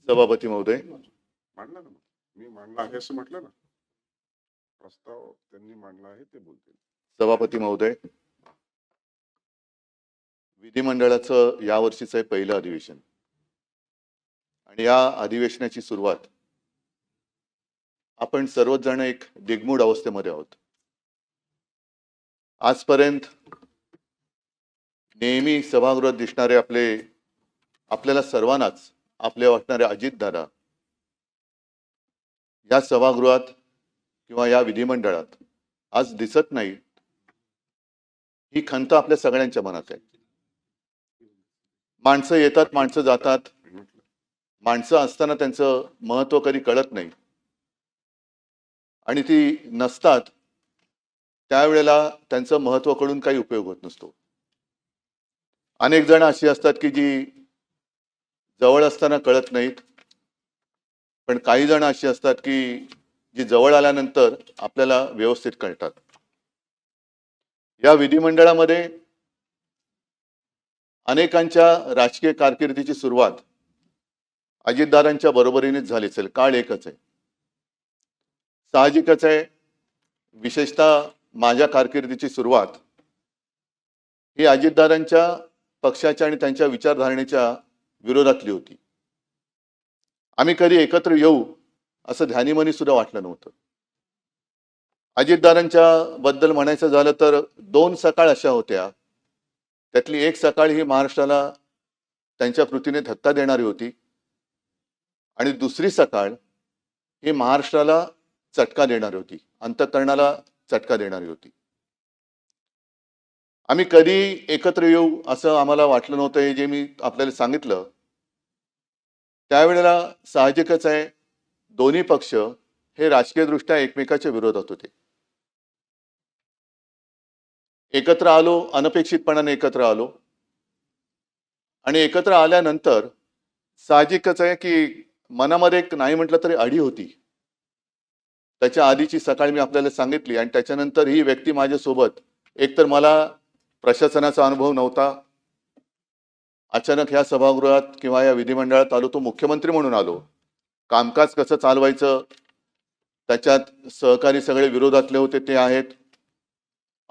सभापती महोदय, मांडला ना. मी मांडला आहे असं म्हटलं ना. प्रस्ताव त्यांनी मांडला आहे ते बोलतील. सभापती महोदय, विधिमंडळाचं यावर्षीचं आहे पहिलं अधिवेशन आणि या अधिवेशनाची सुरुवात आपण सर्वच जण एक दिग्मूढ अवस्थेमध्ये आहोत. आजपर्यंत नेहमी सभागृहात दिसणारे आपल्याला सर्वांनाच आपले वाटणारे अजितदादा या सभागृहात किंवा या विधिमंडळात आज दिसत नाही, ही खंत आपल्या सगळ्यांच्या मनात आहे. माणसं येतात, माणसं जातात, माणसं असताना त्यांचं महत्व कधी कळत नाही आणि ती नसतात त्यावेळेला त्यांचं महत्व कळून काही उपयोग होत नसतो. अनेक जण अशी असतात की जी जवळ असताना कळत नाहीत, पण काही जण अशी असतात की जी जवळ आल्यानंतर आपल्याला व्यवस्थित कळतात. या विधिमंडळामध्ये अनेकांच्या राजकीय कारकिर्दीची सुरुवात अजितदादांच्या बरोबरीनेच झाली असेल. काळ एकच आहे, साहजिकच आहे. विशेषतः माझ्या कारकिर्दीची सुरुवात ही अजितदादांच्या पक्षाच्या आणि त्यांच्या विचारधारणेच्या विरोधातली होती. आम्ही कधी एकत्र येऊ असं ध्यानीमनी सुद्धा वाटलं नव्हतं. अजितदादांच्या बद्दल म्हणायचं झालं तर 2 सकाळ अशा होत्या, त्यातली एक सकाळ ही महाराष्ट्राला त्यांच्या कृतीने धक्का देणारी होती आणि दुसरी सकाळ ही महाराष्ट्राला चटका देणारी होती, अंतःकरणाला चटका देणारी होती. आम्ही कधी एकत्र येऊ असं आम्हाला वाटलं नव्हतं. हे जे मी आपल्याला सांगितलं त्यावेळेला साहजिकच आहे, दोन्ही पक्ष हे राजकीयदृष्ट्या एकमेकाच्या विरोधात होते. एकत्र आलो, अनपेक्षितपणाने एकत्र आलो आणि एकत्र आल्यानंतर साहजिकच आहे की मनामध्ये एक नाही म्हटलं तरी अढी होती. त्याच्या आधीची सकाळ मी आपल्याला सांगितली आणि त्याच्यानंतर ही व्यक्ती माझ्यासोबत. एकतर मला प्रशासनाचा अनुभव नव्हता, अचानक ह्या सभागृहात किंवा या विधिमंडळात आलो तो मुख्यमंत्री म्हणून आलो. कामकाज कसं चालवायचं त्याच्यात सहकारी सगळे विरोधातले होते ते आहेत.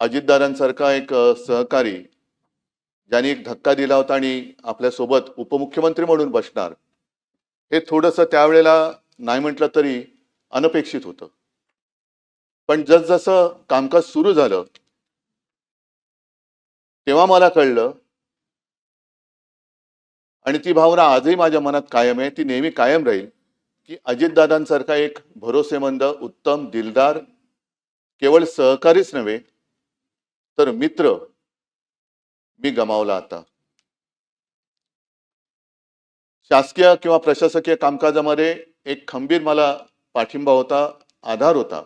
अजितदादांसारखा एक सहकारी ज्यांनी एक धक्का दिला होता आणि आपल्यासोबत उपमुख्यमंत्री म्हणून बसणार, हे थोडंसं त्यावेळेला नाही म्हटलं तरी अनपेक्षित होतं. पण जसजसं कामकाज सुरू झालं तेव्हा मला कळलं आणि ती भावना आजही माझ्या मनात कायम आहे, ती नेहमी कायम राहील की अजितदादांसारखा एक भरोसेमंद, उत्तम, दिलदार केवळ सहकारीच नव्हे तर मित्र मी गमावला. आता शासकीय किंवा प्रशासकीय कामकाजामध्ये एक खंबीर मला पाठिंबा होता, आधार होता.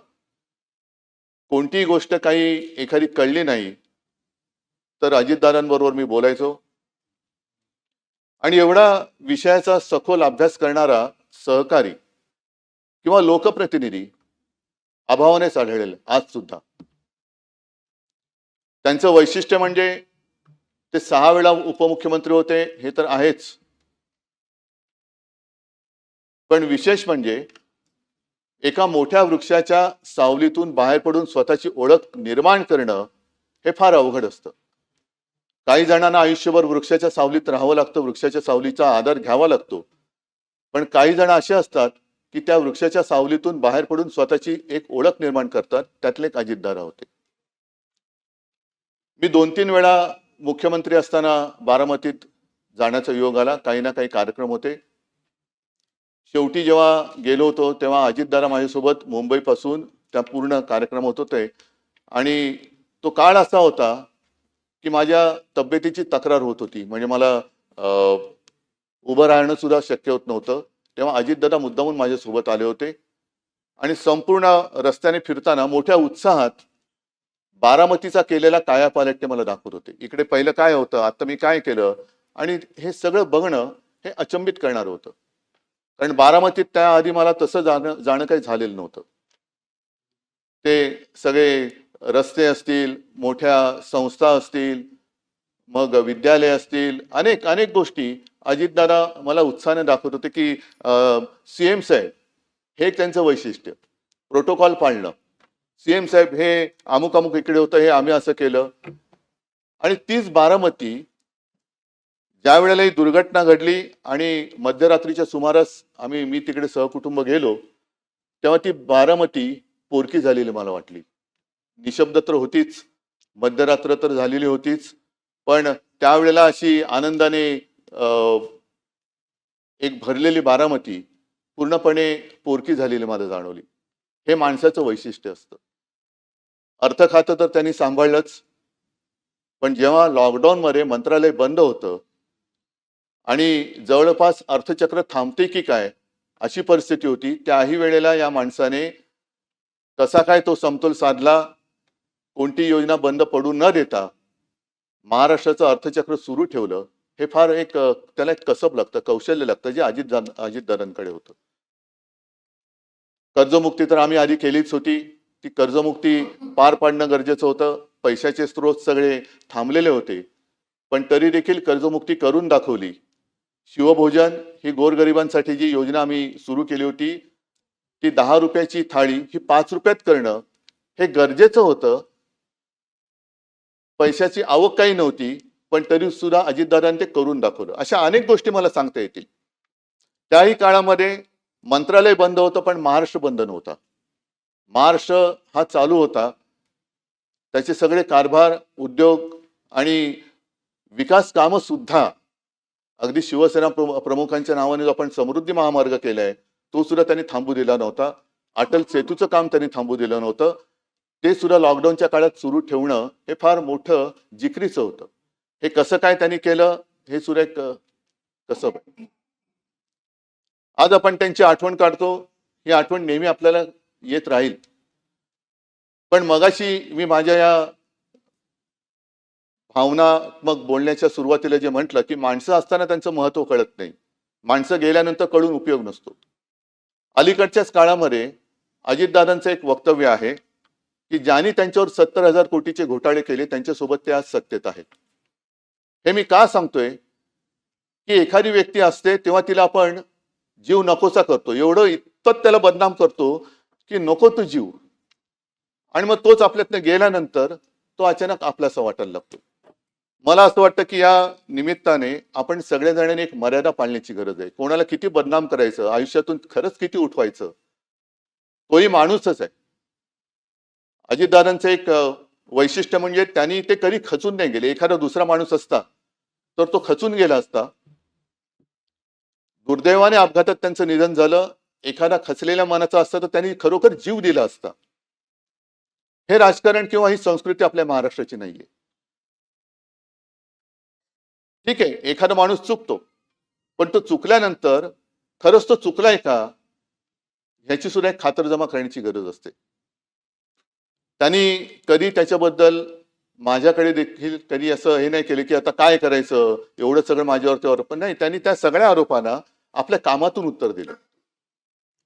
कोणतीही गोष्ट काही एखादी कळली नाही तर अजितदादांबरोबर मी बोलायचो आणि एवढा विषयाचा सखोल अभ्यास करणारा सहकारी किंवा लोकप्रतिनिधी अभावानेच आढळेल आज सुद्धा. त्यांचं वैशिष्ट्य म्हणजे ते 6 वेळा उपमुख्यमंत्री होते हे तर आहेच, पण विशेष म्हणजे एका मोठ्या वृक्षाच्या सावलीतून बाहेर पडून स्वतःची ओळख निर्माण करणं हे फार अवघड असतं. काही जणांना आयुष्यभर वृक्षाच्या सावलीत राहावं लागतं, वृक्षाच्या सावलीचा आधार घ्यावा लागतो, पण काही जण असे असतात की त्या वृक्षाच्या सावलीतून बाहेर पडून स्वतःची एक ओळख निर्माण करतात. त्यातले एक अजितदादा होते. मी 2-3 वेळा मुख्यमंत्री असताना बारामतीत जाण्याचा योग आला. काही ना काही कार्यक्रम होते. शेवटी जेव्हा गेलो होतो तेव्हा अजितदादा माझ्यासोबत मुंबईपासून त्या पूर्ण कार्यक्रम होत होते आणि तो काळ असा होता की माझ्या तब्येतीची तक्रार होत होती. म्हणजे मला उभं राहणं सुद्धा शक्य होत नव्हतं. तेव्हा अजितदादा मुद्दामून माझ्यासोबत आले होते आणि संपूर्ण रस्त्याने फिरताना मोठ्या उत्साहात बारामतीचा केलेला कायापालट ते मला दाखवत होते. इकडे पहिलं काय होतं, आता मी काय केलं, आणि हे सगळं बघणं हे अचंबित करणार होतं. कारण बारामतीत त्याआधी मला तसं जाणं काही झालेलं नव्हतं. ते सगळे रस्ते असतील, मोठ्या संस्था असतील, मग विद्यालय असतील, अनेक गोष्टी अजितदादा मला उत्साहाने दाखवत होते की सीएम साहेब हे एक त्यांचं वैशिष्ट्य, प्रोटोकॉल पाळणं. सीएम साहेब हे अमुक अमुक इकडे होतं, हे आम्ही असं केलं. आणि तीच बारामती ज्या वेळेला ही दुर्घटना घडली आणि मध्यरात्रीच्या सुमारास मी तिकडे सहकुटुंब गेलो, तेव्हा ती बारामती पोरकी झालेली मला वाटली. निशब्द तर होतीच, मध्यरात्र तर झालेली होतीच, पण त्यावेळेला अशी आनंदाने एक भरलेली बारामती पूर्णपणे पोरकी झालेली मला जाणवली. हे माणसाचं वैशिष्ट्य असतं. अर्थ खातं तर त्यांनी सांभाळलंच, पण जेव्हा लॉकडाऊनमध्ये मंत्रालय बंद होतं आणि जवळपास अर्थचक्र थांबते की काय अशी परिस्थिती होती, त्याही वेळेला या माणसाने कसा काय तो समतोल साधला, कोणती योजना बंद पडू न देता महाराष्ट्राचं अर्थचक्र सुरू ठेवलं. हे फार एक त्याला एक कसब लागतं, कौशल्य लागतं, जे अजितदादांकडे होतं. कर्जमुक्ती तर आम्ही आधी केलीच होती. ती कर्जमुक्ती पार पाडणं गरजेचं होतं. पैशाचे स्रोत सगळे थांबलेले होते, पण तरी देखील कर्जमुक्ती करून दाखवली. शिवभोजन ही गोरगरिबांसाठी जी योजना आम्ही सुरू केली होती, ती 10 रुपयाची थाळी ही 5 रुपयात करणं हे गरजेचं होतं. पैशाची आवक काही नव्हती, पण तरी सुद्धा अजितदादांनी ते करून दाखवलं. अशा अनेक गोष्टी मला सांगता येतील. त्याही काळामध्ये मंत्रालय बंद होतं, पण महाराष्ट्र बंद नव्हता. महाराष्ट्र हा चालू होता. त्याचे सगळे कारभार, उद्योग आणि विकास कामं सुद्धा, अगदी शिवसेना प्रमुखांच्या नावाने जो आपण समृद्धी महामार्ग केलाय, तो सुद्धा त्यांनी थांबू दिला नव्हता. अटल सेतूचं काम त्यांनी थांबू दिलं नव्हतं. ते सुद्धा लॉकडाऊनच्या काळात सुरू ठेवणं हे फार मोठं जिकरीचं होतं. हे कसं काय त्यांनी केलं, हे सुद्धा एक कसब आहे. आज आपण त्यांची आठवण काढतो, ही आठवण नेहमी आपल्याला येत राहील. पण मगाशी मी माझ्या या भावनात्मक बोलण्याच्या सुरुवातीला जे म्हटलं की माणसं असताना त्यांचं महत्व कळत नाही, माणसं गेल्यानंतर कळून उपयोग नसतो. अलीकडच्याच काळामध्ये अजितदादांचं एक वक्तव्य आहे की ज्यांनी त्यांच्यावर 70,000 कोटीचे घोटाळे केले त्यांच्यासोबत ते आज सत्तेत आहेत. हे मी का सांगतोय की एखादी व्यक्ती असते तेव्हा तिला आपण जीव नकोसा करतो, एवढं इतपत त्याला बदनाम करतो की नको तो जीव, आणि मग तोच आपल्यातनं गेल्यानंतर तो अचानक आपलासा वाटायला लागतो. मला असं वाटतं की या निमित्ताने आपण सगळ्याजणांनी एक मर्यादा पाळण्याची गरज आहे. कोणाला किती बदनाम करायचं, आयुष्यातून खरंच किती उठवायचं, तोही माणूसच आहे. अजितदादांचं एक वैशिष्ट्य म्हणजे त्यांनी ते कधी खचून नाही गेले. एखादा दुसरा माणूस असता तर तो खचून गेला असता. दुर्दैवाने अपघातात त्यांचं निधन झालं. एखादा खचलेल्या मनाचा असता तर त्यांनी खरोखर जीव दिला असता. हे राजकारण किंवा ही संस्कृती आपल्या महाराष्ट्राची नाहीये. ठीक आहे, एखादा माणूस चुकतो, पण तो चुकल्यानंतर खरंच तो चुकलाय का ह्याची सुद्धा एक खातरजमा करण्याची गरज असते. त्यांनी कधी त्याच्याबद्दल माझ्याकडे देखील कधी असं हे नाही केलं की आता काय करायचं, एवढं सगळं माझ्यावरती आरोप नाही. त्यांनी त्या सगळ्या आरोपांना आपल्या कामातून उत्तर दिलं,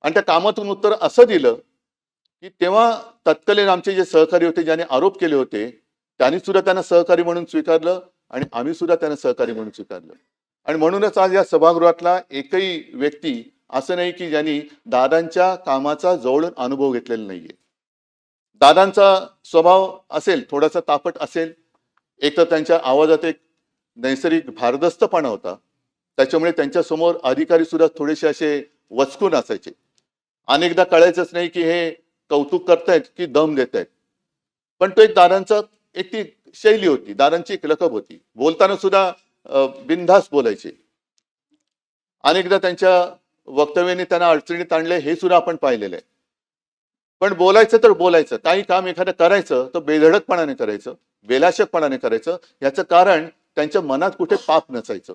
आणि त्या कामातून उत्तर असं दिलं की तेव्हा तत्कालीन आमचे जे सहकारी होते, ज्याने आरोप केले होते, त्यांनी सुद्धा त्यांना सहकारी म्हणून स्वीकारलं आणि आम्ही सुद्धा त्यांना सहकारी म्हणून स्वीकारलं. आणि म्हणूनच आज या सभागृहातला एकही व्यक्ती असं नाही की ज्यांनी दादांच्या कामाचा जवळून अनुभव घेतलेला नाहीये. दादांचा स्वभाव असेल, थोडासा तापट असेल, एक तर त्यांच्या आवाजात एक नैसर्गिक भारदस्तपणा होता, त्याच्यामुळे त्यांच्या समोर अधिकारी सुद्धा थोडेसे असे वचकून असायचे. अनेकदा कळायचंच नाही की हे कौतुक करतायत की दम देत आहेत. पण तो एक दादांचा एक ती शैली होती, दादांची एक लकब होती. बोलताना सुद्धा बिनधास्त बोलायचे. अनेकदा त्यांच्या वक्तव्याने त्यांना अडचणीत आणले, हे सुद्धा आपण पाहिलेलं आहे. पण बोलायचं तर बोलायचं, काही काम एखादं करायचं तर बेधडकपणाने करायचं, बेलाशकपणाने करायचं. याचं कारण त्यांच्या मनात कुठे पाप नसायचं.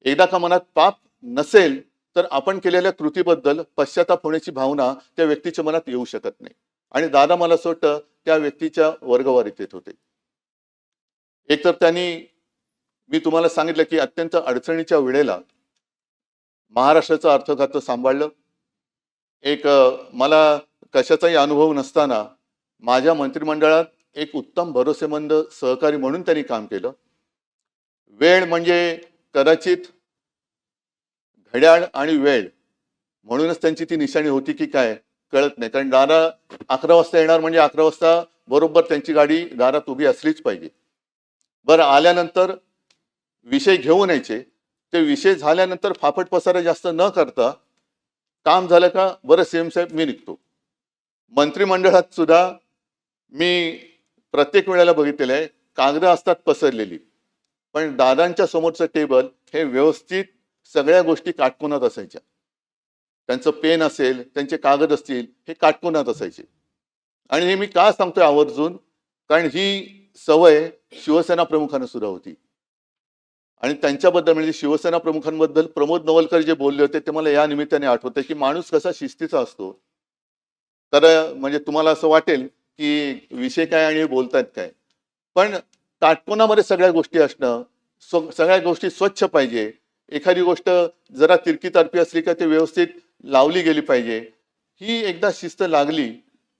एकदा का मनात पाप नसेल तर आपण केलेल्या कृतीबद्दल पश्चाताप होण्याची भावना त्या व्यक्तीच्या मनात येऊ शकत नाही. आणि दादा मला असं वाटतं त्या व्यक्तीच्या वर्गवारीत येत होते. एकतर त्यांनी, मी तुम्हाला सांगितलं की अत्यंत अडचणीच्या वेळेला महाराष्ट्राचं अर्थखातं सांभाळलं. एक मला कशाचाही अनुभव नसताना माझ्या मंत्रिमंडळात एक उत्तम भरोसेमंद सहकारी म्हणून त्यांनी काम केलं. वेळ म्हणजे कदाचित घड्याळ आणि वेळ म्हणूनच त्यांची ती निशाणी होती की काय कळत नाही. कारण दारा 11 वाजता येणार म्हणजे 11 वाजता बरोबर त्यांची गाडी दारात उभी असलीच पाहिजे. बरं, आल्यानंतर विषय घेऊन यायचे. ते विषय झाल्यानंतर फाफट पसारा जास्त न करता काम झालं का बरं सीएम साहेब मी निघतो. मंत्रिमंडळात सुद्धा मी प्रत्येक वेळेला बघितलेलं आहे, कागदं असतात पसरलेली, पण दादांच्या समोरचं टेबल हे व्यवस्थित सगळ्या गोष्टी काटकोनात असायच्या. त्यांचं पेन असेल, त्यांचे कागद असतील, हे काटकोनात असायचे. आणि हे मी का सांगतोय आवर्जून, कारण ही सवय शिवसेना प्रमुखांना सुद्धा होती. आणि त्यांच्याबद्दल म्हणजे शिवसेना प्रमुखांबद्दल प्रमोद नवलकर जे बोलले होते ते मला या निमित्ताने आठवते की माणूस कसा शिस्तीचा असतो. तर म्हणजे तुम्हाला असं वाटेल की विषय काय आणि हे बोलतायत काय, पण काटकोनामध्ये सगळ्या गोष्टी असणं, सगळ्या गोष्टी स्वच्छ पाहिजे. एखादी गोष्ट जरा तिरकी तारपी असली का ते व्यवस्थित लावली गेली पाहिजे. ही एकदा शिस्त लागली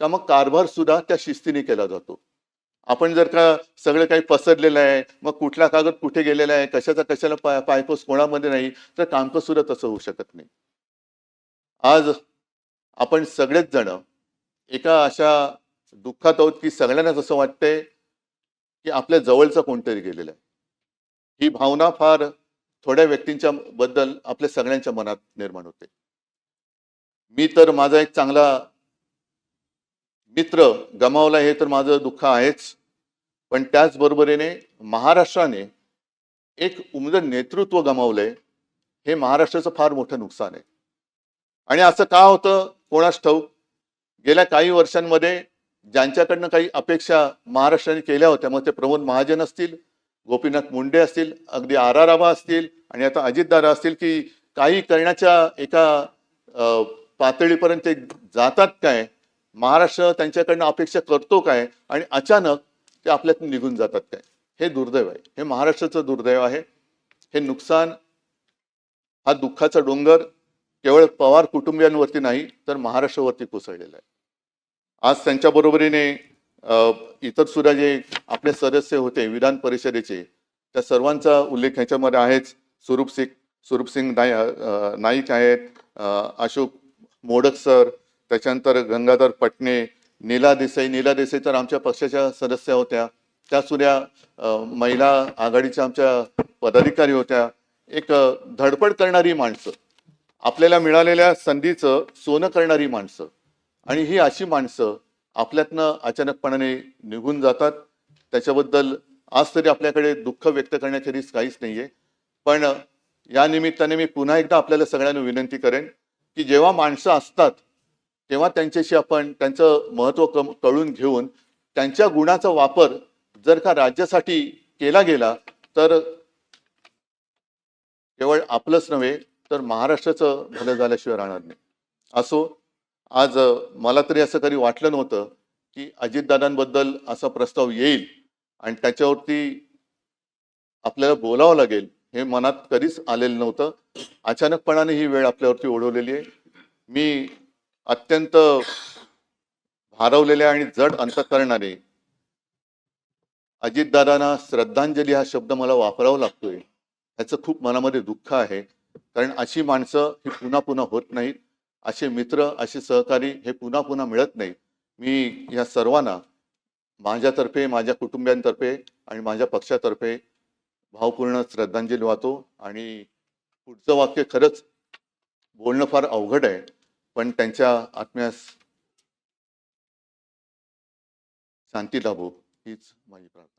का मग कारभार सुद्धा त्या शिस्तीने केला जातो. आपण जर का सगळं काही पसरलेलं आहे, मग कुठला कागद कुठे गेलेला आहे, कशाचा कशाला पायपोस कोणामध्ये नाही, तर कामकाज सुद्धा तसं होऊ शकत नाही. आज आपण सगळेच जण एका अशा दुःखात आहोत की सगळ्यांनाच असं वाटतंय की आपल्या जवळचं कोणतरी गेलेलं आहे. ही भावना फार थोड्या व्यक्तींच्या बद्दल आपल्या सगळ्यांच्या मनात निर्माण होते. मी तर माझा एक चांगला मित्र गमावला हे तर माझं दुःख आहेच, पण त्याचबरोबरीने महाराष्ट्राने एक उमदं नेतृत्व गमावलंय, हे महाराष्ट्राचं फार मोठं नुकसान आहे. आणि असं का होतं कोणास ठाऊक. गेल्या काही वर्षांमध्ये ज्यांच्याकडनं काही अपेक्षा महाराष्ट्राने केल्या होत्या, मग ते प्रमोद महाजन असतील, गोपीनाथ मुंडे असतील, अगदी आर आबा असतील आणि आता अजितदादा असतील, की काही करण्याच्या एका पातळीपर्यंत ते जातात काय, महाराष्ट्र त्यांच्याकडनं अपेक्षा करतो काय आणि अचानक ते आपल्यातून निघून जातात काय. हे दुर्दैव आहे, हे महाराष्ट्राचं दुर्दैव आहे. हे नुकसान, हा दुःखाचा डोंगर केवळ पवार कुटुंबियांवरती नाही तर महाराष्ट्रावरती कोसळलेला आहे. आज त्यांच्या बरोबरीने इतर सुद्धा जे आपले सदस्य होते विधान परिषदेचे, त्या सर्वांचा उल्लेख ह्याच्यामध्ये आहेच. स्वरूपसिंग नाईक आहेत, अशोक मोडक सर, त्याच्यानंतर गंगाधर पटणे, नीला देसाई तर आमच्या पक्षाच्या सदस्य होत्या. त्या सुद्धा महिला आघाडीच्या आमच्या पदाधिकारी होत्या. एक धडपड करणारी माणसं, आपल्याला मिळालेल्या संधीचं सोनं करणारी माणसं, आणि ही अशी माणसं आपल्यातनं अचानकपणाने निघून जातात. त्याच्याबद्दल आज तरी आपल्याकडे दुःख व्यक्त करण्याखेरीज काहीच नाहीये. पण या निमित्ताने मी पुन्हा एकदा आपल्याला सगळ्यांना विनंती करेन की जेव्हा माणसं असतात तेव्हा त्यांच्याशी आपण त्यांचं महत्त्व कळून घेऊन त्यांच्या गुणाचा वापर जर का राज्यासाठी केला गेला तर केवळ आपलंच नव्हे तर महाराष्ट्राचं भलं झाल्याशिवाय राहणार नाही. असो, आज मला तरी असं कधी वाटलं नव्हतं की अजितदादांबद्दल असा प्रस्ताव येईल आणि त्याच्यावरती आपल्याला बोलावं लागेल, हे मनात कधीच आलेलं नव्हतं. अचानकपणाने ही वेळ आपल्यावरती ओढवलेली आहे. मी अत्यंत भारावलेले आणि जड अंतःकरणाने अजितदादांना श्रद्धांजली हा शब्द मला वापरावा लागतोय, ह्याचं खूप मनामध्ये दुःख आहे. कारण अशी माणसं ही पुन्हा पुन्हा होत नाहीत, असे मित्र असे सहकारी हे पुन्हा पुन्हा मिळत नाहीत. मी या सर्वांना माझ्यातर्फे, माझ्या कुटुंबियांतर्फे आणि माझ्या पक्षातर्फे भावपूर्ण श्रद्धांजली वाहतो. आणि पुढचं वाक्य खरंच बोलणं फार अवघड आहे, पण त्यांच्या आत्म्यास शांती लाभो हीच माझी प्रार्थना.